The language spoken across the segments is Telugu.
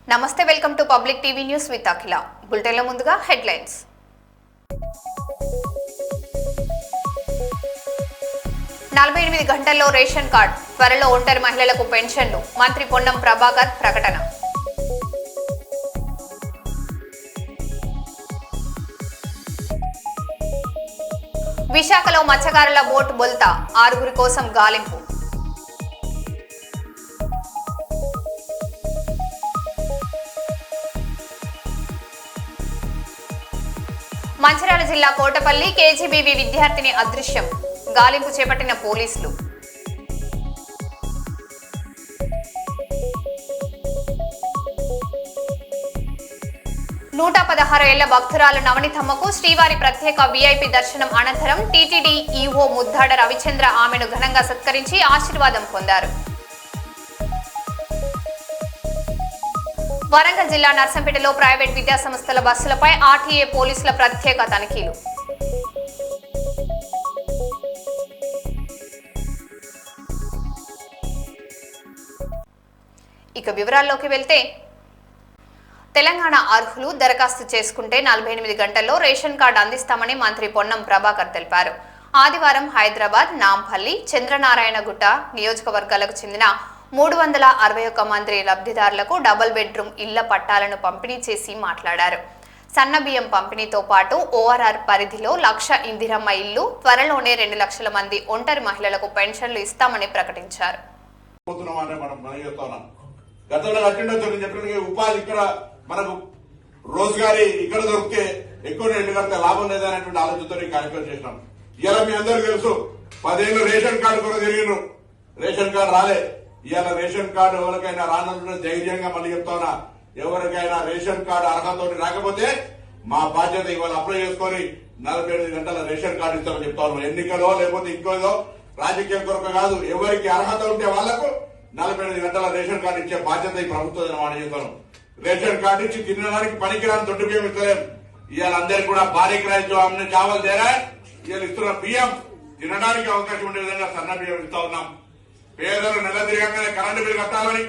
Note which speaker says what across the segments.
Speaker 1: నమస్తే, welcome to Public TV news with Akhila. బులెటిన్లో ముందుగా హెడ్లైన్స్. 48 గంటల్లో రేషన్ కార్డ్, త్వరలో ఒంటరి మహిళలకు పెన్షన్లు. మంత్రి పొన్నం ప్రభాకర్ ప్రకటన. విశాఖలో మత్స్యకారుల బోటు బొల్తా, 6 కోసం గాలింపు. మంచిర్యాల జిల్లా కోటపల్లి కేజీబీవీ విద్యార్థిని అదృశ్యం, గాలింపు చేపట్టిన పోలీసులు. నూట 16 ఏళ్ల భక్తురాలు నవనితమ్మకు శ్రీవారి ప్రత్యేక వీఐపీ దర్శనం అనంతరం టీటీడీ ఈఓ ముద్దాడ రవిచంద్ర ఆమెను ఘనంగా సత్కరించి ఆశీర్వాదం పొందారు. వరంగల్ జిల్లా నర్సంపేటలో ప్రైవేట్ విద్యాసంస్థల బస్సులపై ఆర్టీఏ పోలీసుల ప్రత్యేక తనిఖీలు. ఇక వివరాల్లోకి వెళ్తే, తెలంగాణ అర్హులు దరఖాస్తు చేసుకుంటే 48 గంటల్లో రేషన్ కార్డు అందిస్తామని మంత్రి పొన్నం ప్రభాకర్ తెలిపారు. ఆదివారం హైదరాబాద్, నాంపల్లి, చంద్రనారాయణగుట్ట నియోజకవర్గాలకు చెందిన 361 మంది లబ్ధిదారులకు డబుల్ బెడ్రూమ్ ఇళ్ల పట్టాలను పంపిణీ చేసి మాట్లాడారు. సన్న బియ్యం పంపిణీతో పాటు ఓఆర్ఆర్ పరిధిలో 1,00,000 ఇందిరమ్మ ఇల్లు, త్వరలోనే 2 లక్షల మంది ఒంటరి మహిళలకు పెన్షన్లు ఇస్తామని ప్రకటించారు.
Speaker 2: ఉపాధి ఇక్కడ మనకు రోజుగారీ ఇక్కడ దొరికితే ఎక్కువ ఇల్లు కడితే లాభం లేదనేటువంటి ఆలోచనతో కార్యక్రమం చేసినాం. ఇలా మీ అందరూ తెలుసు, 10 ఏళ్ళు రేషన్ కార్డు కూడా తిరిగినారు, రేషన్ కార్డు రాలే. ఇవాళ రేషన్ కార్డు ఎవరికైనా రానందుకు ధైర్యంగా మళ్ళీ చెప్తానా, ఎవరికైనా రేషన్ కార్డు అర్హతతో రాకపోతే మా బాధ్యత ఇవాళ అప్లై చేసుకుని 48 గంటల రేషన్ కార్డు ఇస్తామని చెప్తాను. ఎన్నికలో లేకపోతే ఇంకోదో రాజకీయం కొరకు కాదు, ఎవరికి అర్హత ఉంటే వాళ్లకు 48 గంటల రేషన్ కార్డు ఇచ్చే బాధ్యత ఈ ప్రభుత్వం మాట చెప్తాను. రేషన్ కార్డు ఇచ్చి తినడానికి పనికిరాని దొడ్డు బియ్యం ఇస్తలేం. ఇవాళ అందరికి కూడా భారీ రైతు అమ్మే చావలు తేరా ఇవాళ ఇస్తున్న బియ్యం తినడానికి అవకాశం ఉండే విధంగా సన్న బియ్యం ఇస్తా ఉన్నాం. పేదలు నెల తిరగగానే కరెంటు బిల్లు కట్టాలని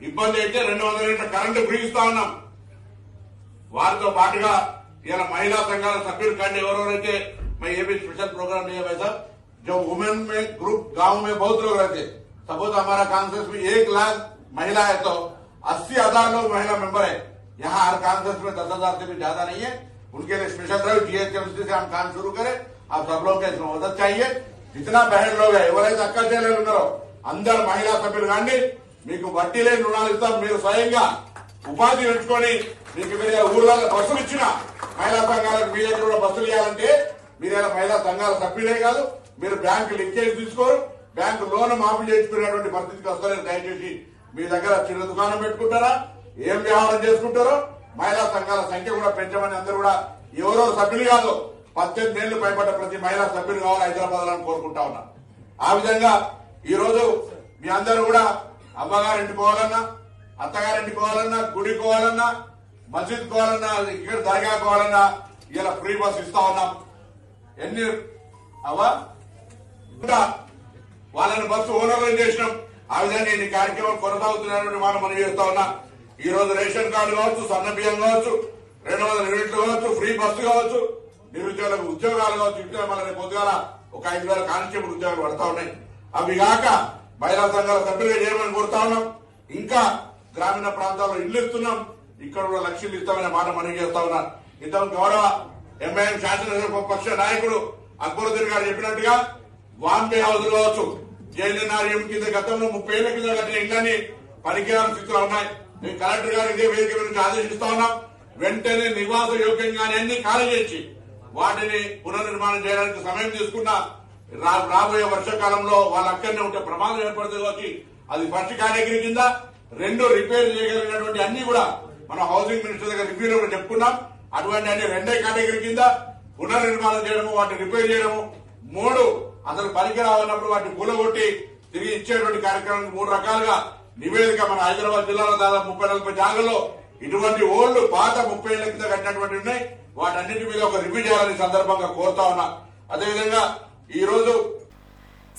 Speaker 2: ఇబ్బంది అయితే 200 యూనిట్ల కరెంటు ఫ్రీ ఇస్తా ఉన్నాం. వారితో పాటుగా ఇలా మహిళా సంఘాల సభ్యులు కంటే ఎవరెవరైతే ये भी स्पेशल प्रोग्राम नहीं है वैसा, जो वुमेन में ग्रुप गांव में बहुत लोग रहते, सपोज हमारा कांग्रेस में 1 लाख महिला है तो 80,000 लोग महिला मेंबर है. यहाँ हर कांग्रेस में 10,000 से भी ज्यादा नहीं है. उनके लिए स्पेशल ड्राइव जीएचएमसी से हम काम शुरू करें. आप सब लोग का इसमें मदद चाहिए. जितना बहन लोग है ఎవరైతే అక్క చెల్లెలు ఉన్నారో అందరు మహిళా సభ్యులు కానీ మీకు వడ్డీ లేని రుణాలు ఇస్తాం. మీరు స్వయంగా ఉపాధి పెంచుకొని మీకు మీరు ఊర్లలో బస్సులు ఇచ్చిన మహిళా సంఘాలకు మీ దగ్గర కూడా బస్సులు ఇవ్వాలంటే మీరు మహిళా సంఘాల సభ్యులే కాదు, మీరు బ్యాంకు లింకేజ్ తీసుకోరు, బ్యాంకు లోన్ మాఫీ చేసుకునేటువంటి పరిస్థితికి వస్తారు. దయచేసి మీ దగ్గర చిన్న దుకాణం పెట్టుకుంటారా, ఏం వ్యవహారం చేసుకుంటారో మహిళా సంఘాల సంఖ్య కూడా పెంచమని అందరూ కూడా ఎవరో సభ్యులు కాదు 18 ఏళ్లు పైబడ్డ ప్రతి మహిళా సభ్యులు కావాలి హైదరాబాద్ అని కోరుకుంటా ఉన్నా. ఆ విధంగా ఈ రోజు మీ అందరూ కూడా అమ్మగారింటికి పోవాలన్నా, అత్తగారింటికి పోవాలన్నా, గుడికి పోవాలన్నా, మస్జిద్ పోవాలన్నా, ఇక్కడ దర్గా పోవాలన్నా ఇలా ఫ్రీ బస్ ఇస్తా ఉన్నాం. ఎన్ని అవా వాళ్ళని బస్సు ఓనర్లు చేసినాం. ఆ విధంగా ఈ కార్యక్రమం కొనసాగుతున్నటువంటి మాట మనం చేస్తా ఉన్నా. ఈ రోజు రేషన్ కార్డు కావచ్చు, సన్న బియ్యం కావచ్చు, 200 యూనిట్లు కావచ్చు, ఫ్రీ బస్సు కావచ్చు, నిరుద్యోగులకు ఉద్యోగాలు కావచ్చు. ఇంకా మన పొద్దుగాల ఒక 5,000 కానిస్టేబుల్ ఉద్యోగాలు పడతా ఉన్నాయి. అవి కాక మహిళా సంఘాల సభ్యులుగా చేయమని కోరుతా ఉన్నాం. ఇంకా గ్రామీణ ప్రాంతాల్లో ఇల్లు ఇస్తున్నాం, ఇక్కడ కూడా 1 లక్షలు ఇస్తామనే మాట మనం చేస్తా ఉన్నాం. ఇంతకు గౌరవ ఎంఐఎం శాసనసభ పక్ష నాయకుడు అక్బరుద్దీన్ గారు చెప్పినట్టుగా వాంబే హౌస్ కావచ్చు, జైలనార్యం కింద గతంలో 30 ఏళ్ల కింద కట్టిన ఇళ్లని పనికిరాని స్థితిలో ఉన్నాయి. మేము కలెక్టర్ గారు ఇదే వేదిక నుంచి ఆదేశిస్తా ఉన్నాం. వెంటనే నివాస యోగ్యంగానే అన్ని ఖాళీ చేసి వాటిని పునర్నిర్మాణం చేయడానికి సమయం తీసుకున్నా రాబోయే వర్షాకాలంలో వాళ్ళ అక్కడనే ఉంటే ప్రమాదం ఏర్పడుతుంది కాబట్టి అది ఫస్ట్ కేటగిరీ కింద 2 రిపేర్ చేయగలిగినటువంటి అన్ని కూడా మనం హౌసింగ్ మినిస్టర్ దగ్గర రివ్యూలో కూడా చెప్పుకున్నాం. అటువంటి అన్ని 2వ కేటగిరీ కింద పునర్నిర్మాణం చేయడము, వాటిని రిపేర్ చేయడము, 3 అసలు పనికి రావన్నప్పుడు వాటిని కూలగొట్టి తిరిగి ఇచ్చేటువంటి కార్యక్రమానికి 3 రకాలుగా నివేదిక మన హైదరాబాద్ జిల్లాలో దాదాపు 30-40 జాగాల్లో ఇటువంటి ఓల్డ్ పాత 30 ఏళ్ల కింద కట్టినటువంటి ఉన్నాయి. వాటన్నిటి మీద ఒక రివ్యూ చేయాలని సందర్భంగా కోరుతా ఉన్నా. అదేవిధంగా ఈ రోజు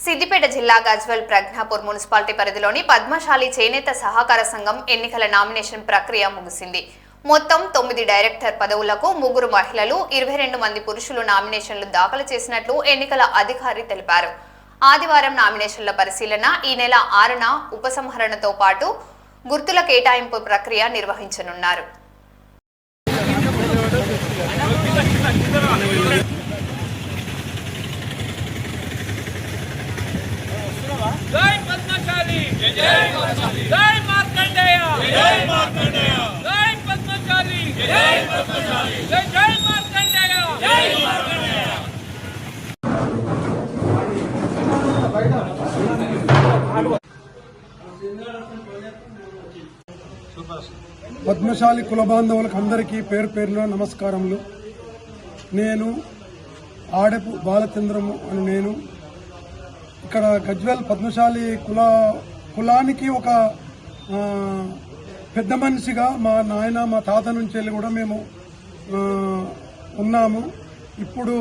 Speaker 1: సిద్దిపేట జిల్లా గజ్వెల్ ప్రజ్ఞాపూర్ మున్సిపాలిటీ పరిధిలోని పద్మశాలి చేనేత సహకార సంఘం ఎన్నికల నామినేషన్ ప్రక్రియ ముగిసింది. మొత్తం 9 డైరెక్టర్ పదవులకు 3 మహిళలు, 22 మంది పురుషులు నామినేషన్లు దాఖలు చేసినట్లు ఎన్నికల అధికారి తెలిపారు. ఆదివారం నామినేషన్ల పరిశీలన, ఈ నెల 6న ఉపసంహరణతో పాటు గుర్తుల కేటాయింపు ప్రక్రియ నిర్వహించనున్నారు.
Speaker 3: జై పద్మశాలి, జై పద్మశాలి, జై మార్కండేయ, జై మార్కండేయ, జై పద్మశాలి, జై పద్మశాలి, జై మార్కండేయ, జై మార్కండేయ.
Speaker 4: పద్మశాలి కుల బాంధవులకు అందరికీ పేరు పేరున నమస్కారములు. నేను ఆడపు బాలచంద్రము అని నేను ఇక్కడ గజ్వెల్ పద్మశాలి కులానికి ఒక పెద్ద మనిషిగా మా నాయన మా తాత నుంచి వెళ్ళి కూడా మేము ఉన్నాము. ఇప్పుడు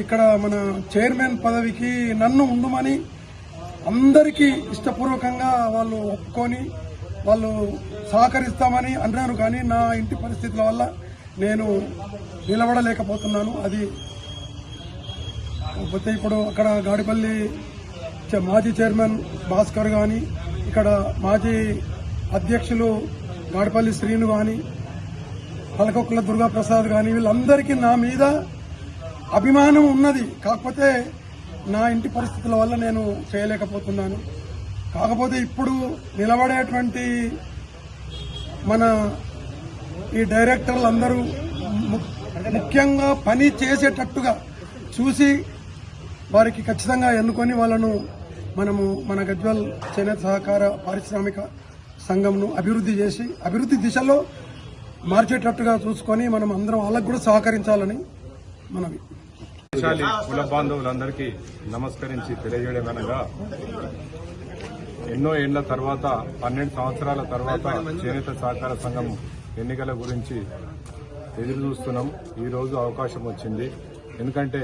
Speaker 4: ఇక్కడ మన చైర్మన్ పదవికి నన్ను ఉండమని అందరికీ ఇష్టపూర్వకంగా వాళ్ళు ఒప్పుకొని వాళ్ళు సహకరిస్తామని అన్నారు. కానీ నా ఇంటి పరిస్థితుల వల్ల నేను నిలబడలేకపోతున్నాను. అది పోతే ఇప్పుడు అక్కడ గాడిపల్లి మాజీ చైర్మన్ భాస్కర్ కానీ, ఇక్కడ మాజీ అధ్యక్షులు గాడిపల్లి శ్రీను కానీ, పలకొక్కుల దుర్గాప్రసాద్ కానీ, వీళ్ళందరికీ నా మీద అభిమానం ఉన్నది. కాకపోతే నా ఇంటి పరిస్థితుల వల్ల నేను చేయలేకపోతున్నాను. కాకపోతే ఇప్పుడు నిలబడేటువంటి మన ఈ డైరెక్టర్లు అందరూ ముఖ్యంగా పని చేసేటట్టుగా చూసి వారికి ఖచ్చితంగా ఎన్నుకొని వాళ్ళను మనము మన గజ్వెల్ చేనేత సహకార పారిశ్రామిక సంఘంను అభివృద్ధి దిశలో మార్చేటట్టుగా చూసుకొని మనం అందరం వాళ్ళకు కూడా సహకరించాలని మనవి.
Speaker 5: పద్మశాలి కుల బాంధవులందరికీ నమస్కరించి తెలియజేయడమనగా, ఎన్నో ఏళ్ల తర్వాత 12 సంవత్సరాల తర్వాత చేనేత సహకార సంఘం ఎన్నికల గురించి ఎదురు చూస్తున్నాం. ఈ రోజు అవకాశం వచ్చింది. ఎందుకంటే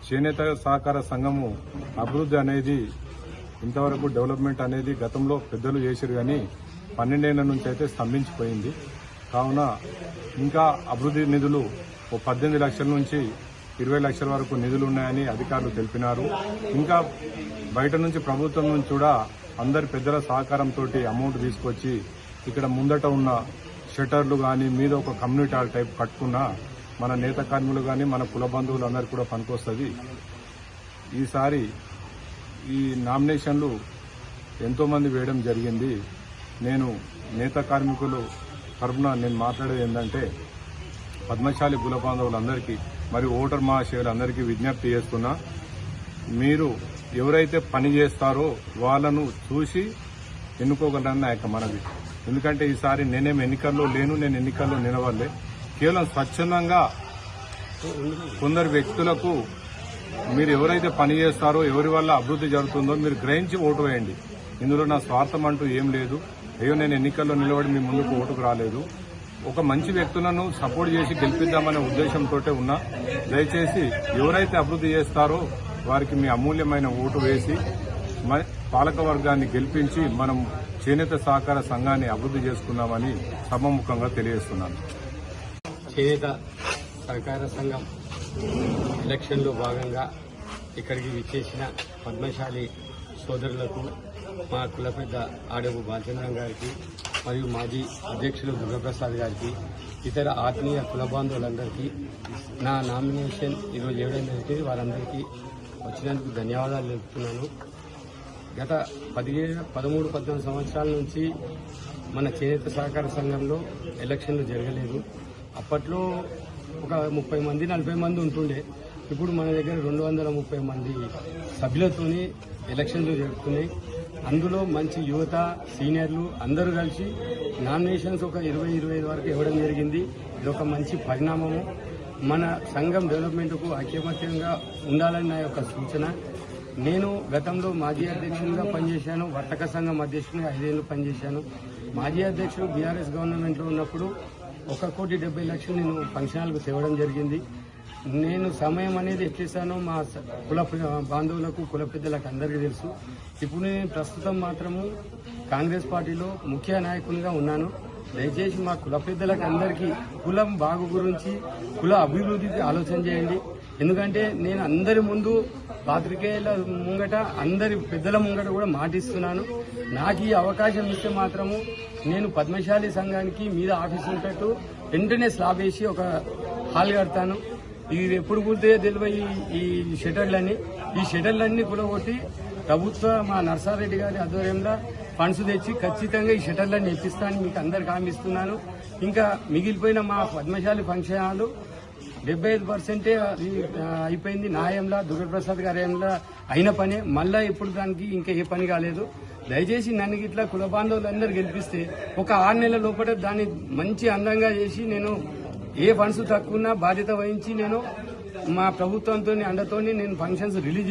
Speaker 5: చేనేత సహకార సంఘము అభివృద్ధి అనేది ఇంతవరకు డెవలప్మెంట్ అనేది గతంలో పెద్దలు చేశారు, కానీ 12 ఏళ్ల నుంచి అయితే స్తంభించిపోయింది. కావున ఇంకా అభివృద్ధి నిధులు 18 లక్షల నుంచి 20 లక్షల వరకు నిధులు ఉన్నాయని అధికారులు తెలిపినారు. ఇంకా బయట నుంచి ప్రభుత్వం నుంచి కూడా అందరి పెద్దల సహకారంతో అమౌంట్ తీసుకొచ్చి ఇక్కడ ముందట ఉన్న షట్టర్లు కానీ మీద ఒక కమ్యూనిటీ హాల్ టైప్ కట్టుకున్న మన నేత కార్మికులు కానీ మన కుల బంధువులు అందరూ కూడా పనికొస్తుంది. ఈసారి ఈ నామినేషన్లు ఎంతోమంది వేయడం జరిగింది. నేను నేత కార్మికులు తరఫున నేను మాట్లాడేది ఏంటంటే, పద్మశాలి కుల బాంధవులందరికీ మరియు ఓటర్ మహాశయులందరికీ విజ్ఞప్తి చేస్తున్నా, మీరు ఎవరైతే పని చేస్తారో వాళ్ళను చూసి ఎన్నుకోగలరని నా యొక్క మనవి. ఎందుకంటే ఈసారి నేనేం ఎన్నికల్లో లేను, నేను ఎన్నికల్లో నిలవలే. కేవలం స్వచ్ఛందంగా కొందరు వ్యక్తులకు మీరు ఎవరైతే పని చేస్తారో, ఎవరి వల్ల అభివృద్ధి జరుగుతుందో మీరు గ్రహించి ఓటు వేయండి. ఇందులో నా స్వార్థం అంటూ ఏం లేదు. అయ్యో నేను ఎన్నికల్లో నిలబడి మీ ముందుకు ఓటుకు రాలేదు. ఒక మంచి వ్యక్తులను సపోర్ట్ చేసి గెలిపిద్దామనే ఉద్దేశంతో ఉన్నా. దయచేసి ఎవరైతే అభివృద్ధి చేస్తారో వారికి మీ అమూల్యమైన ఓటు వేసి పాలక వర్గాన్ని గెలిపించి మనం చేనేత సహకార సంఘాన్ని అభివృద్ధి చేసుకున్నామని సభాముఖంగా తెలియజేస్తున్నాను.
Speaker 6: చేనేత సహకార సంఘం ఎలక్షన్లో భాగంగా ఇక్కడికి విచ్చేసిన పద్మశాలి సోదరులకు, మా కుల పెద్ద ఆడపు బాలచంద్రం గారికి మరియు మాజీ అధ్యక్షులు దుర్గాప్రసాద్ గారికి, ఇతర ఆత్మీయ కుల బాంధవులందరికీ నా నామినేషన్ ఈరోజు ఇవ్వడం జరిగింది. వారందరికీ వచ్చినందుకు ధన్యవాదాలు తెలుపుతున్నాను. గత 13-14 సంవత్సరాల నుంచి మన చేనేత సహకార సంఘంలో ఎలక్షన్లు జరగలేదు. అప్పట్లో ఒక 30 మంది 40 మంది ఉంటుండే. ఇప్పుడు మన దగ్గర 230 మంది సభ్యులతోని ఎలక్షన్లు జరుగుతున్నాయి. అందులో మంచి యువత, సీనియర్లు అందరూ కలిసి నామినేషన్స్ ఒక 20-25 వరకు ఇవ్వడం జరిగింది. ఇది ఒక మంచి పరిణామము. మన సంఘం డెవలప్మెంట్కు ఐకమత్యంగా ఉండాలని నా యొక్క సూచన. నేను గతంలో మాజీ అధ్యక్షునిగా పనిచేశాను. వర్తక సంఘం అధ్యక్షునిగా 5 ఏళ్లు పనిచేశాను. మాజీ అధ్యక్షుడు బీఆర్ఎస్ గవర్నమెంట్లో ఉన్నప్పుడు 1,70,00,000 నేను ఫంక్షన్ హాల్కు తేవడం జరిగింది. నేను సమయం అనేది ఎట్లిస్తానో మా కుల బాంధవులకు కుల పెద్దలకు అందరికీ తెలుసు. ఇప్పుడు నేను ప్రస్తుతం మాత్రము కాంగ్రెస్ పార్టీలో ముఖ్య నాయకునిగా ఉన్నాను. దయచేసి మా కుల పెద్దలకు అందరికీ కులం బాగు గురించి కుల అభివృద్ధికి ఆలోచన చేయండి. ఎందుకంటే నేను అందరి ముందు పాత్రికేయుల ముంగట అందరి పెద్దల ముంగట కూడా మాటిస్తున్నాను. నాకు ఈ అవకాశం ఇస్తే మాత్రము నేను పద్మశాలి సంఘానికి మీద ఆఫీస్ ఉంటట్టు వెంటనే స్లాబ్ వేసి ఒక హాల్ కడతాను. ఇది ఎప్పుడు పూర్తిగా తెలియ ఈ షటర్లన్నీ కూడా కొట్టి ప్రభుత్వ మా నర్సారెడ్డి గారి ఆధ్వర్యంలో ఫండ్స్ తెచ్చి ఖచ్చితంగా ఈ షటర్లన్నీ ఎప్పిస్తానని మీకు అందరికి హామీ ఇస్తున్నాను. ఇంకా మిగిలిపోయిన మా పద్మశాలి ఫంక్షన్ హాలు 75% అయిపోయింది. నాయంలా దుర్గాప్రసాద్ గారి అయిన పనే, మళ్ళా ఇప్పుడు దానికి ఇంకా ఏ పని కాలేదు. దయచేసి నన్ను ఇట్లా కుల బాంధవులందరూ గెలిపిస్తే ఒక 6 నెలల లోపల దాన్ని మంచి అందంగా చేసి నేను ఏ ఫండ్స్ తక్కువ బాధ్యత వహించి నేను మా ప్రభుత్వంతో అండతో నేను ఫండ్స్ రిలీజ్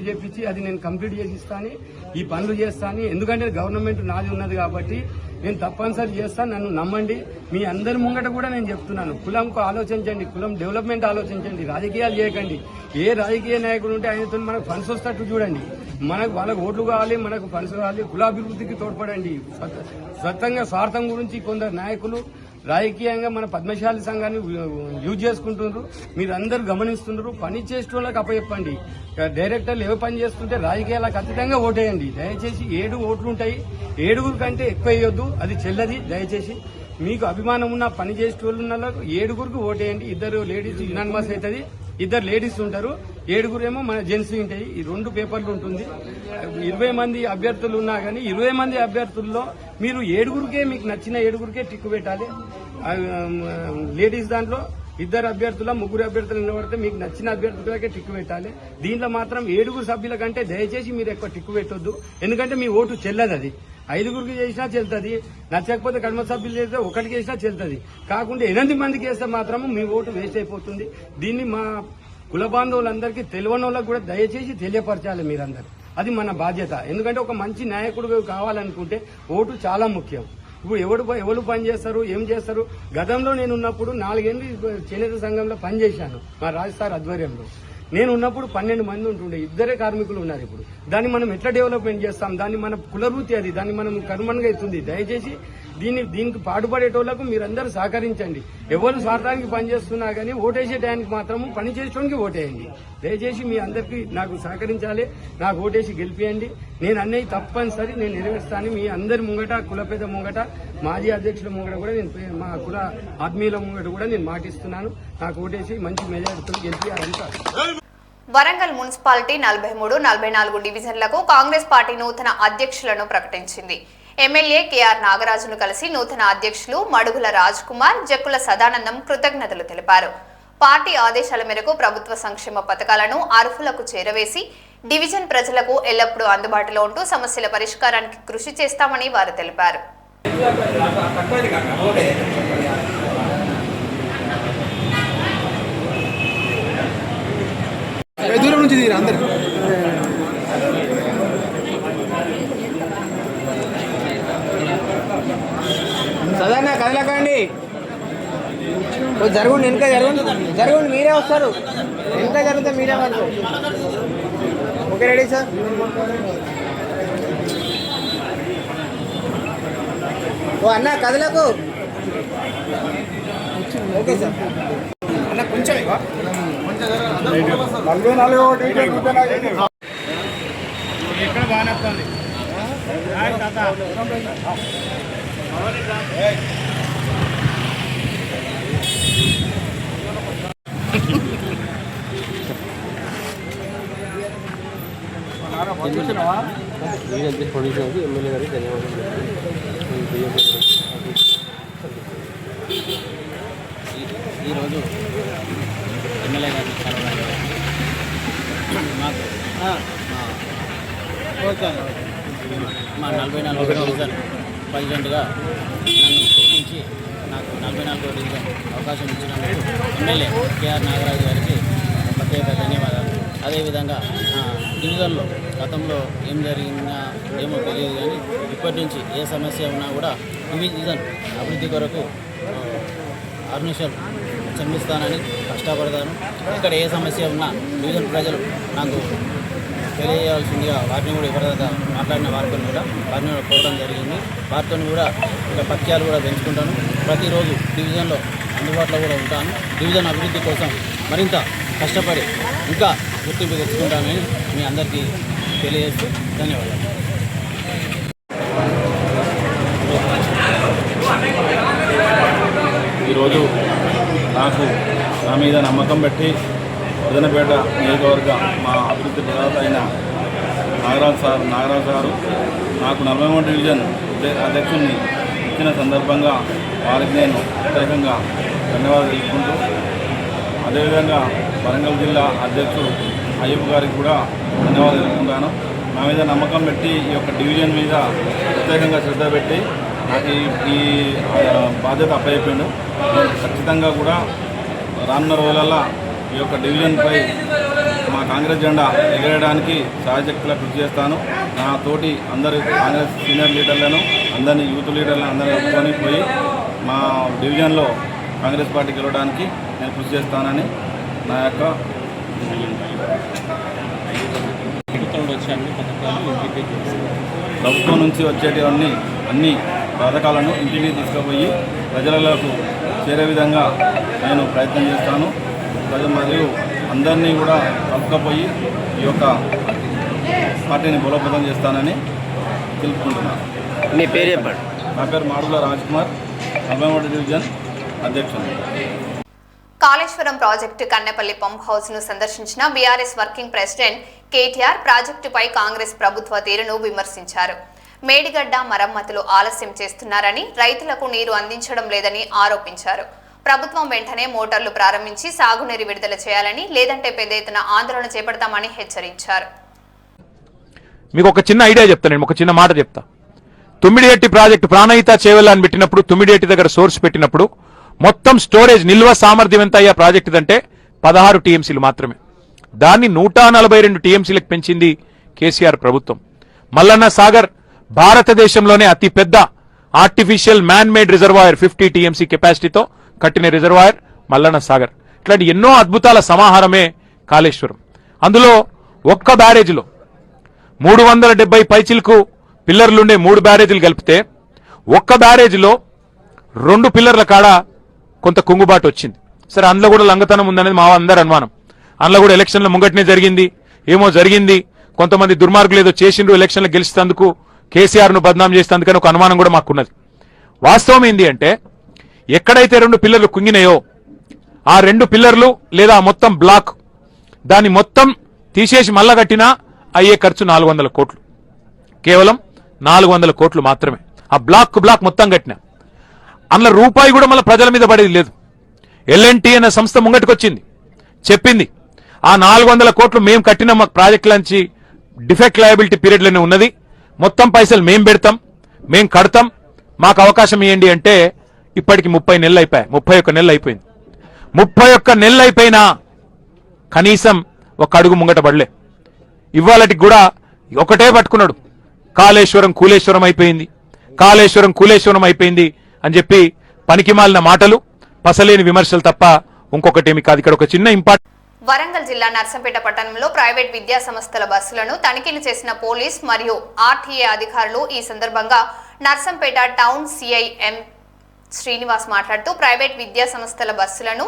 Speaker 6: చేపించి అది నేను కంప్లీట్ చేసి ఇస్తాను. ఈ పనులు చేస్తాను. ఎందుకంటే గవర్నమెంట్ నాది ఉన్నది కాబట్టి నేను తప్పనిసరి చేస్తాను. నన్ను నమ్మండి. మీ అందరి ముంగట కూడా నేను చెప్తున్నాను, కులంకు ఆలోచించండి, కులం డెవలప్మెంట్ ఆలోచించండి, రాజకీయాలు చేయకండి. ఏ రాజకీయ నాయకుడు ఉంటే ఆయనతో మనకు ఫండ్స్ వస్తట్టు చూడండి. వాళ్ళకు ఓట్లు కావాలి, మనకు ఫండ్స్ కావాలి. కులాభివృద్ధికి తోడ్పడండి. స్వతంగా స్వార్థం గురించి కొందరు నాయకులు రాజకీయంగా మన పద్మశాలి సంఘాన్ని యూజ్ చేసుకుంటున్నారు. మీరు అందరూ గమనిస్తున్నారు. పని చేసేటోళ్ళకి అప్పచెప్పండి. డైరెక్టర్లు ఏ పని చేస్తుంటే రాజకీయాలకు ఖచ్చితంగా ఓటేయండి. దయచేసి 7 ఓట్లు ఉంటాయి. 7 కంటే ఎక్కువ వేయొద్దు, అది చెల్లది. దయచేసి మీకు అభిమానం ఉన్న పని చేసేటోళ్ళు ఉన్న 7 ఓటేయండి. 2 లేడీస్ యునానిమస్ అవుతుంది, 2 లేడీస్ ఉంటారు, 7 మన జెంట్స్ ఉంటాయి. ఈ 2 పేపర్లు ఉంటుంది. 20 మంది అభ్యర్థులు ఉన్నా కానీ 20 మంది అభ్యర్థుల్లో మీరు 7 మీకు నచ్చిన 7 టిక్కు పెట్టాలి. లేడీస్ దాంట్లో 2 అభ్యర్థుల 3 అభ్యర్థులు నిలబడితే మీకు నచ్చిన అభ్యర్థులకే టిక్కు పెట్టాలి. దీంట్లో మాత్రం 7 సభ్యుల కంటే దయచేసి మీరు ఎక్కువ టిక్కు పెట్టొద్దు. ఎందుకంటే మీ ఓటు చెల్లదు. అది 5 చేసినా చెల్తుంది. నచ్చకపోతే కడమ సభ్యులు చేస్తే 1 చేసినా చెల్తుంది. కాకుండా 8 మందికి వేస్తే మాత్రం మీ ఓటు వేస్ట్ అయిపోతుంది. దీన్ని మా కుల బాంధవులందరికీ తెలియని వాళ్ళకు కూడా దయచేసి తెలియపరచాలి మీరందరూ. అది మన బాధ్యత. ఎందుకంటే ఒక మంచి నాయకుడు కావాలనుకుంటే ఓటు చాలా ముఖ్యం. ఇప్పుడు ఎవరు పని చేస్తారు, ఏం చేస్తారు? గతంలో నేను ఉన్నప్పుడు 4 ఏళ్ళు చేనేత సంఘంలో పనిచేశాను మా రాజస్థాన్ ఆధ్వర్యంలో. నేను ఉన్నప్పుడు 12 మంది ఉంటుండే, 2 కార్మికులు ఉన్నారు. ఇప్పుడు దాన్ని మనం ఎట్లా డెవలప్మెంట్ చేస్తాం? దాన్ని మన కులవృత్తి అది, దాన్ని మనం కనుమనుగా అవుతుంది. దయచేసి దీనికి పాటుపడేటోళ్లకు మీరందరూ సహకరించండి. ఎవరు స్వార్థానికి పనిచేస్తున్నా కానీ ఓటేసే టైంకి మాత్రం పని చేసేటోనికి ఓటేయండి. దయచేసి మీ అందరికీ నాకు సహకరించాలి. నాకు ఓటేసి గెలిపియండి. నేను అన్నయ్య తప్పనిసరి నేను నెరవేరుస్తాను. మీ అందరి ముంగట, కుల పెద్ద ముంగట, మాజీ అధ్యక్షుల ముంగట కూడా నేను, మా కుల ఆత్మీయుల ముంగట కూడా నేను మాటిస్తున్నాను. నాకు ఓటేసి మంచి మెజారిటీతో గెలిపియాలంతా.
Speaker 1: వరంగల్ మున్సిపాలిటీ 43, 44 డివిజన్లకు కాంగ్రెస్ పార్టీ నూతన అధ్యక్షులను ప్రకటించింది. ఎమ్మెల్యే కేఆర్ నాగరాజును కలిసి నూతన అధ్యక్షులు మడుగుల రాజ్ కుమార్, జక్కుల సదానందం కృతజ్ఞతలు తెలిపారు. పార్టీ ఆదేశాల మేరకు ప్రభుత్వ సంక్షేమ పథకాలను అర్హులకు చేరవేసి డివిజన్ ప్రజలకు ఎల్లప్పుడూ అందుబాటులో ఉంటూ సమస్యల పరిష్కారానికి కృషి చేస్తామని వారు తెలిపారు.
Speaker 7: దూరం నుంచి తీరా అందరు సాధారణ కదలకండి. జరగండి, వెనక జరగండి, మీరే వస్తారు. వెనక జరిగితే మీరే వస్తారు. Okay, ready sir? ఓ అన్న కదలకు. Okay sir. అన్న కొంచెం
Speaker 4: 44
Speaker 7: ఎక్కడ బాగానే వస్తుంది. ఎమ్మెల్యే గారికి ధన్యవాదాలు.
Speaker 8: ఈరోజు ఎమ్మెల్యే గారిని మా 44వ డివిజన్ ప్రెసిడెంట్గా నన్ను గుర్తించి నాకు 44వ డివిజన్ అవకాశం ఇచ్చినందుకు ఎమ్మెల్యే కేఆర్ నాగరాజు గారికి ప్రత్యేక ధన్యవాదాలు. అదేవిధంగా డివిజన్లో గతంలో ఏం జరిగిందా ఏమో తెలియదు కానీ ఇప్పటి నుంచి ఏ సమస్య ఉన్నా కూడా డివిజన్ అభివృద్ధి కొరకు అర్నిషల్ శ్రమిస్తానని కష్టపడతాను. ఇక్కడ ఏ సమస్య ఉన్నా డివిజన్ ప్రజలు నాకు తెలియజేయాల్సిందిగా వారిని కూడా ఎవరిదాకా మాట్లాడిన వారితో కూడా కోరడం జరిగింది. వారితో కూడా ఇక్కడ పత్యాలు కూడా పెంచుకుంటాను. ప్రతిరోజు డివిజన్లో అందుబాటులో కూడా ఉంటాను. డివిజన్ అభివృద్ధి కోసం మరింత కష్టపడి ఇంకా గుర్తింపు తెచ్చుకుంటానని మీ అందరికీ తెలియజేస్తూ ధన్యవాదాలు.
Speaker 9: ఈరోజు నా మీద నమ్మకం పెట్టి పెదనపేట నియోజకవర్గ మా అభివృద్ధి ప్రదాత అయిన నాగరాజు గారు నాకు 43 డివిజన్ అధ్యక్షుడిని ఇచ్చిన సందర్భంగా వారికి నేను ప్రత్యేకంగా ధన్యవాదాలు తెలుపుకుంటూ, అదేవిధంగా వరంగల్ జిల్లా అధ్యక్షుడు అయ్యప్ప గారికి కూడా ధన్యవాదాలు తెలుపుకుంటాను. నా మీద నమ్మకం పెట్టి ఈ యొక్క డివిజన్ మీద ప్రత్యేకంగా శ్రద్ధ పెట్టి నాకు ఈ బాధ్యత అప్పచెప్పాను. నేను ఖచ్చితంగా కూడా రానున్న రోజులలో ఈ యొక్క డివిజన్పై మా కాంగ్రెస్ జెండా ఎగరేయడానికి సాయశక్తిగా కృషి చేస్తాను. నా తోటి అందరు కాంగ్రెస్ సీనియర్ లీడర్లను, అందరినీ యూత్ లీడర్లను అందరినీ ఒప్పుకొని పోయి మా డివిజన్లో కాంగ్రెస్ పార్టీ గెలవడానికి నేను కృషి చేస్తానని నా యొక్క ప్రభుత్వం నుంచి వచ్చేటివన్నీ అన్ని పథకాలను ఇంటికి తీసుకుపోయి ప్రజలకు చేరే విధంగా నేను ప్రయత్నం చేస్తాను. మరియు అందరినీ కూడా కలుపుకపోయి ఈ యొక్క పార్టీని బలోపేతం చేస్తానని తెలుపుకుంటున్నాను.
Speaker 7: మీ పేరు చెప్పండి.
Speaker 9: నా పేరు మాడుగుల రాజ్కుమార్, 43 డివిజన్ అధ్యక్షుడు.
Speaker 1: Kaleshwaram project Kannepalli pump house ను సందర్శించిన బీఆర్ఎస్ వర్కింగ్ ప్రెసిడెంట్ కేటీఆర్ ప్రాజెక్టుపై కాంగ్రెస్ ప్రభుత్వ తీరును విమర్శించారు. మేడిగడ్డ మరమ్మతులు ఆలస్యం చేస్తున్నారని, రైతులకు నీరు అందించడం లేదని ఆరోపించారు. ప్రభుత్వం వెంటనే మోటార్లు ప్రారంభించి సాగునీరు విడుదల చేయాలని, లేదంటే పెద్ద ఎత్తున ఆందోళన చేపడతామని హెచ్చరించారు.
Speaker 10: మీకు ఒక చిన్న ఐడియా చెప్తాను, ఒక చిన్న మాట చెప్తా. తుమ్మిడిహెట్టి ప్రాజెక్టు ప్రాణహిత చేవెళ్ళని పెట్టినప్పుడు, తుమ్మిడిహెట్టి దగ్గర సోర్స్ పెట్టినప్పుడు మొత్తం స్టోరేజ్ నిల్వ సామర్థ్యం ఎంత అయ్యా ప్రాజెక్టు అంటే 16 టీఎంసీలు మాత్రమే. దాన్ని 142 టీఎంసీలకు పెంచింది కేసీఆర్ ప్రభుత్వం. మల్లన్న సాగర్ భారతదేశంలోనే అతి పెద్ద artificial man made reservoir 50 TMC కెపాసిటీతో కట్టిన రిజర్వాయర్ మల్లన్న సాగర్. ఇట్లాంటి ఎన్నో అద్భుతాల సమాహారమే కాళేశ్వరం. అందులో ఒక్క బ్యారేజ్లో 370 పైచిలకు పిల్లర్లుండే 3 బ్యారేజీలు కలిపితే ఒక్క బ్యారేజ్లో 2 పిల్లర్ల కాడ కొంత కుంగుబాటు వచ్చింది. సరే, అందులో కూడా లంగతనం ఉందనేది మా అందరి అనుమానం. అందులో కూడా ఎలక్షన్ల ముంగటనే జరిగింది. కొంతమంది దుర్మార్గులు ఏదో చేసిండ్రు, ఎలక్షన్లు గెలిచేందుకు కేసీఆర్ను బద్నాం చేసేందుకని ఒక అనుమానం కూడా మాకున్నది. వాస్తవం ఏంది అంటే, ఎక్కడైతే 2 పిల్లర్లు కుంగినాయో ఆ 2 పిల్లర్లు లేదా మొత్తం బ్లాక్ దాన్ని మొత్తం తీసేసి మళ్ళా కట్టినా అయ్యే ఖర్చు 400 కోట్లు. కేవలం 400 కోట్లు మాత్రమే. ఆ బ్లాక్ మొత్తం కట్టినా అందులో రూపాయి కూడా మళ్ళీ ప్రజల మీద పడేది లేదు. ఎల్ఎన్టీ అనే సంస్థ ముంగటికొచ్చింది, చెప్పింది ఆ 400 కోట్లు మేము కట్టిన మా ప్రాజెక్ట్ నుంచి డిఫెక్ట్ లయబిలిటీ పీరియడ్లోనే ఉన్నది, మొత్తం పైసలు మేం పెడతాం, మేం కడతాం, మాకు అవకాశం ఇవ్వండి అంటే ఇప్పటికి 30 నెలలు అయిపోయాయి. 31 నెలలు అయిపోయింది. 31 నెలలు అయిపోయినా కనీసం ఒక అడుగు ముంగట పడలే. ఇవాళకి కూడా ఒకటే పట్టుకున్నాడు, కాళేశ్వరం కూలేశ్వరం అయిపోయింది అని చెప్పి పనికిమాలిన మాటలు, పసలేని విమర్శలు తప్ప ఇంకొకటేమి కాదు. ఇక్కడ ఒక చిన్న ఇంపార్టెంట్.
Speaker 1: వరంగల్ జిల్లా నర్సంపేట పట్టణంలో ప్రైవేట్ విద్యా సంస్థల బస్సులను తనిఖీలు చేసిన పోలీస్ మరియు ఆర్టీఏ అధికారులు. ఈ సందర్భంగా నర్సంపేట టౌన్ సిఐ ఎం శ్రీనివాస్ మాట్లాడుతూ ప్రైవేట్ విద్యా సంస్థల బస్సులను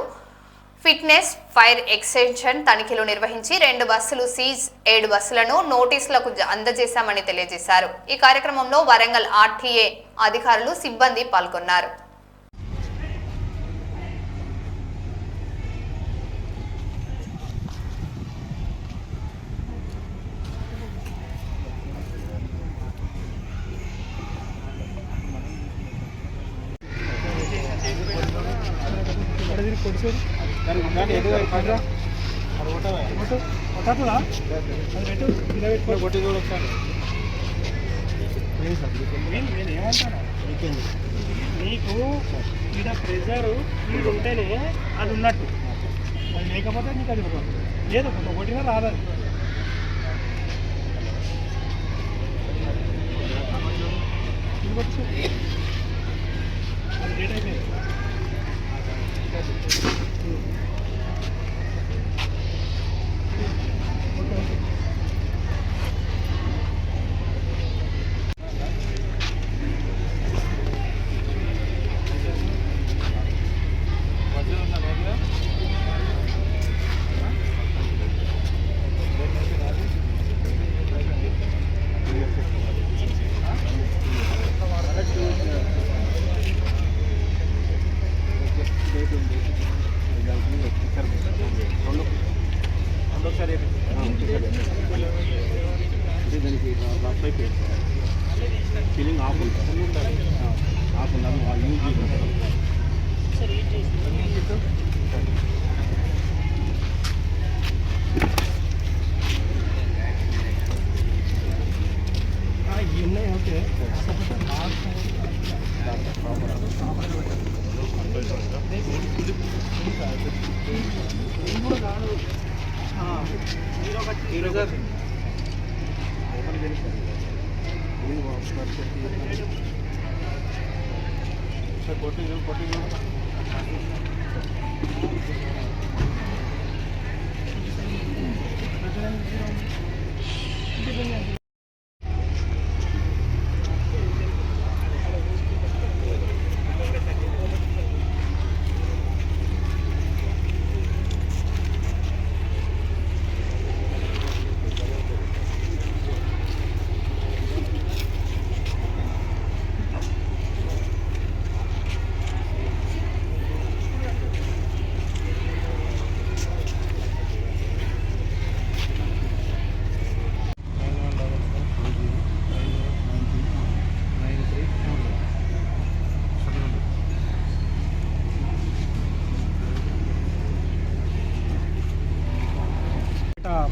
Speaker 1: ఫిట్నెస్, ఫైర్ ఎక్స్టెన్షన్ తనిఖీలు నిర్వహించి 2 బస్సులు సీజ్, 7 బస్సులను నోటీసులకు అందజేశామని తెలియజేశారు. ఈ కార్యక్రమంలో వరంగల్ ఆర్టీఏ అధికారులు, సిబ్బంది పాల్గొన్నారు.
Speaker 11: నీకు ఇక్కడ ప్రెజర్ ఫీడ్ ఉంటేనే అది ఉన్నట్టు, అది లేకపోతే నీకు అది లేదు, ఒకటిగా రాలేదు. అది లేట్ అయిపోయింది.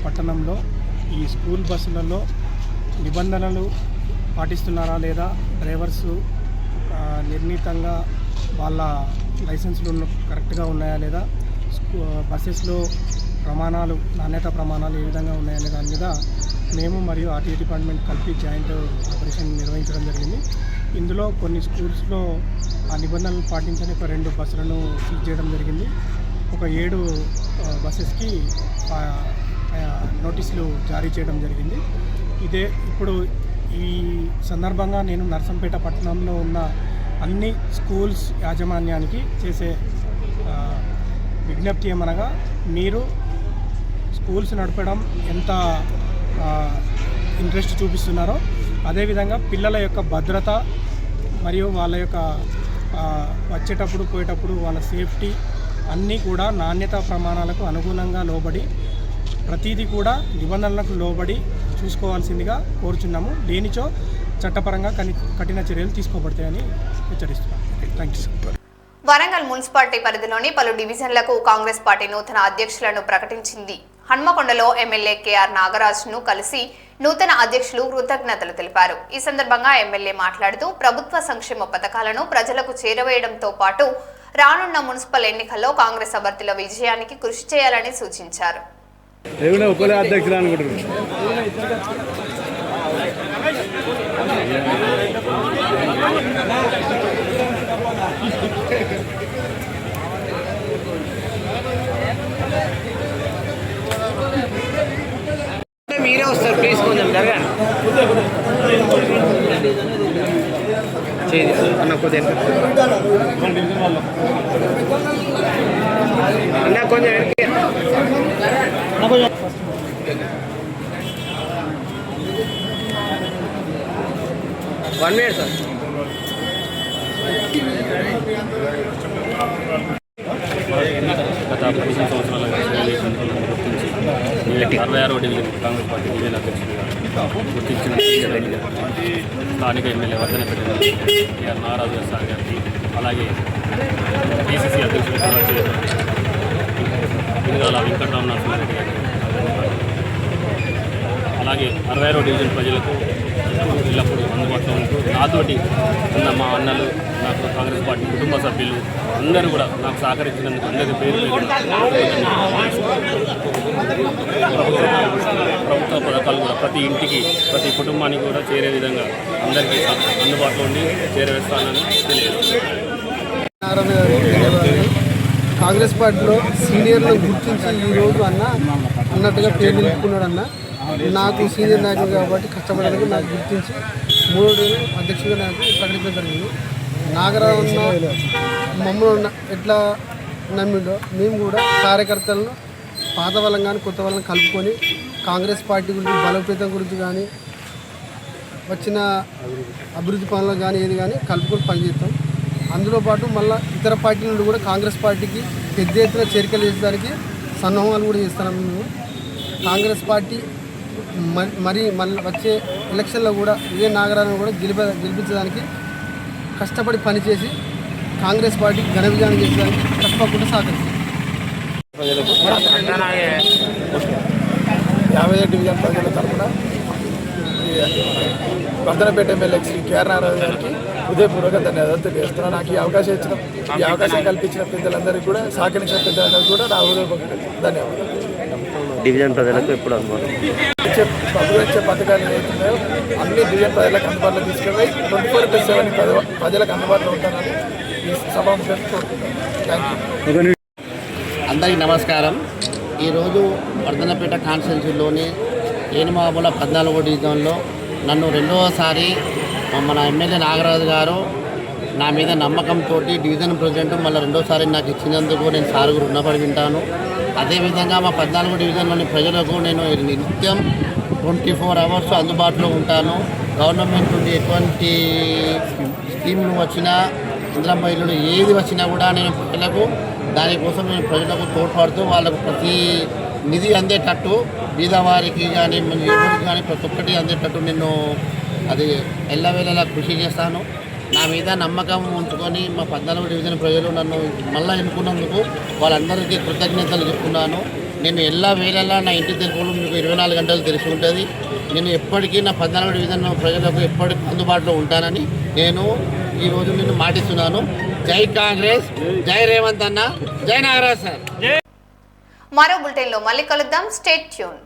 Speaker 11: పట్టణంలో ఈ స్కూల్ బస్సులలో నిబంధనలు పాటిస్తున్నారా లేదా, డ్రైవర్స్ నిర్ణీతంగా వాళ్ళ లైసెన్స్లు కరెక్ట్గా ఉన్నాయా లేదా, బస్సెస్లో ప్రమాణాలు, నాణ్యత ప్రమాణాలు ఏ విధంగా ఉన్నాయనే దాని మీద మేము మరియు ఆర్టీఏ డిపార్ట్మెంట్ కలిపి జాయింట్ ఆపరేషన్ నిర్వహించడం జరిగింది. ఇందులో కొన్ని స్కూల్స్లో ఆ నిబంధనలు పాటించని ఒక 2 బస్సులను సీజ్ చేయడం జరిగింది. ఒక 7 బస్సెస్కి నోటీసులు జారీ చేయడం జరిగింది. ఇదే ఇప్పుడు ఈ సందర్భంగా నేను నర్సంపేట పట్టణంలో ఉన్న అన్ని స్కూల్స్ యాజమాన్యానికి చేసే విజ్ఞప్తి ఏమనగా, మీరు స్కూల్స్ నడపడం ఎంత ఇంట్రెస్ట్ చూపిస్తున్నారో అదేవిధంగా పిల్లల యొక్క భద్రత మరియు వాళ్ళ యొక్క వచ్చేటప్పుడు పోయేటప్పుడు వాళ్ళ సేఫ్టీ అన్నీ కూడా నాణ్యతా ప్రమాణాలకు అనుగుణంగా లోబడి ప్రతిదీ కూడా నిబంధనలకు లోబడి చూసుకోవాల్సిందిగా కోరుచున్నాము. లేనిచో చట్టపరంగా కఠిన చర్యలు తీసుకోబడతాయని హెచ్చరిస్తున్నాం. Thank you.
Speaker 1: వరంగల్ మున్సిపాలిటీ పరిధిలోని పలు డివిజన్లకు కాంగ్రెస్ పార్టీ నూతన అధ్యక్షులను ప్రకటించింది. హన్మకొండలో ఎమ్మెల్యే కేఆర్ నాగరాజ్ను కలిసి నూతన అధ్యక్షులు కృతజ్ఞతలు తెలిపారు. ఈ సందర్భంగా ఎమ్మెల్యే మాట్లాడుతూ ప్రభుత్వ సంక్షేమ పథకాలను ప్రజలకు చేరవేయడంతో పాటు రానున్న మున్సిపల్ ఎన్నికల్లో కాంగ్రెస్ అభ్యర్థుల విజయానికి కృషి చేయాలని సూచించారు.
Speaker 7: మీరే వస్తారు, ప్లీజ్ కొంచెం జరగండి అన్న, కొద్దిగా అన్న కొంచెం 1 minute సార్.
Speaker 6: గత 15 సంవత్సరాలుగా గుర్తించి 66వ డివిజన్ కాంగ్రెస్ పార్టీ డివిజన్ అధ్యక్షుడిగా గుర్తించిన స్థానిక MLA Wardhannapet KR Nagaraju sir గారికి, అలాగే ఏసీసీ అధ్యక్షుడు పినగాల వెంకటరామనాథరెడ్డి గారికి, అలాగే 66వ డివిజన్ ప్రజలకు ఎల్లప్పుడూ అందుబాటులో ఉంటూ నాతోటి ఉన్న మా అన్నలు, నాకు కాంగ్రెస్ పార్టీ కుటుంబ సభ్యులు అందరూ కూడా నాకు సహకరించినందుకు అందరికీ పేరు ప్రభుత్వ పథకాలు కూడా ప్రతి ఇంటికి, ప్రతి కుటుంబానికి కూడా చేరే విధంగా అందరికీ అందుబాటులో ఉండి చేరవేస్తానని తెలియజేస్తాను.
Speaker 4: కాంగ్రెస్ పార్టీలో సీనియర్లను గుర్తించి ఈరోజు అన్నట్టుగా పేరు నిలుపుకున్నాడు అన్న. నాకు సీనియర్ నాయకుడు కాబట్టి కష్టపడడానికి నాకు గుర్తించి 3 అధ్యక్షుడిగా నాకు ప్రకటించడం జరిగింది. నాగరాజు మమ్మల్ని ఎట్లా నమ్మిండో మేము కూడా కార్యకర్తలను పాత వాళ్ళని కానీ కొత్త వాళ్ళని కలుపుకొని కాంగ్రెస్ పార్టీ గురించి బలోపేతం గురించి కానీ వచ్చిన అభివృద్ధి పనులు కానీ ఏది కానీ కలుపుకొని పనిచేస్తాం. అందులో పాటు మళ్ళీ ఇతర పార్టీల నుండి కూడా కాంగ్రెస్ పార్టీకి పెద్ద ఎత్తున చేరికలు చేసేదానికి సన్నాహాలు కూడా చేస్తున్నాం. మేము కాంగ్రెస్ పార్టీ మరి మళ్ళీ వచ్చే ఎలక్షన్లో కూడా ఇదే నాగరాజును కూడా గెలిపించడానికి కష్టపడి పనిచేసి కాంగ్రెస్ పార్టీ ఘన విజయాన్ని చేసేదానికి తప్పకుండా సహకరిస్తుంది.
Speaker 12: 50 డివిజన్ ప్రజల తరఫున వర్ధనపేట ఎమ్మెల్యే శ్రీ కేఆర్ నాగరాజు గారికి హృదయపూర్వక ధన్యవాదాలు తెలియజేస్తున్నాను. నాకు ఈ అవకాశం కల్పించిన పెద్దలందరికీ కూడా, సహకరించిన పెద్దలందరికీ కూడా నా హృదయపూర్వక ధన్యవాదాలు.
Speaker 7: డివిజన్ ప్రజలకు ఎప్పుడు అందుబాటు
Speaker 12: అభివృద్ధి పథకాలు ఏవైతున్నాయో అన్ని డివిజన్ ప్రజలకు అందుబాటులో తీసుకెళ్ళి 24/7 ప్రజలకు అందుబాటులో ఉంటానని ఈ సభాముఖంగా కోరుకుంటున్నాను. Thank you.
Speaker 8: అందరికీ నమస్కారం. ఈరోజు వర్ధనపేట కాన్స్టిట్యున్సీలోని ఏనుమాముల 14వ డివిజన్లో నన్ను రెండవసారి మన ఎమ్మెల్యే నాగరాజు గారు నా మీద నమ్మకంతో డివిజన్ ప్రెసిడెంట్ మళ్ళీ రెండోసారి నాకు ఇచ్చినందుకు నేను సార్ రుణపడి ఉంటాను. అదేవిధంగా మా 14వ డివిజన్లోని ప్రజలకు నేను నిత్యం 24 అవర్స్ అందుబాటులో ఉంటాను. గవర్నమెంట్ నుండి ఎటువంటి స్కీములు వచ్చినా, ఇందిరమ్మ ఇల్లు ఏది వచ్చినా కూడా నేను ప్రజలకు దానికోసం నేను ప్రజలకు తోడ్పడుతూ వాళ్ళకు ప్రతి నిధి అందేటట్టు, బీదవారికి కానీ ఎవరికి కానీ ప్రతి ఒక్కటి అందేటట్టు నేను అది ఎల్లవేళలా కృషి చేస్తాను. నా మీద నమ్మకం ఉంచుకొని మా 14వ డివిజన్ ప్రజలు నన్ను మళ్ళీ ఎన్నుకున్నందుకు వాళ్ళందరికీ కృతజ్ఞతలు చెప్తున్నాను. నేను ఎల్లవేళలా నా ఇంటి తెలుపులు మీకు 24 గంటలు తెలిసి ఉంటుంది. నేను ఎప్పటికీ నా 14వ డివిజన్ ప్రజలకు ఎప్పటికీ అందుబాటులో ఉంటానని నేను ఈరోజు నేను మాటిస్తున్నాను. జై కాంగ్రెస్, జై రేవంత్ అన్న, జై నాగరాజ్ సార్.
Speaker 1: మరో బులెటిన్లో మళ్ళీ కలుద్దాం. Stay tune.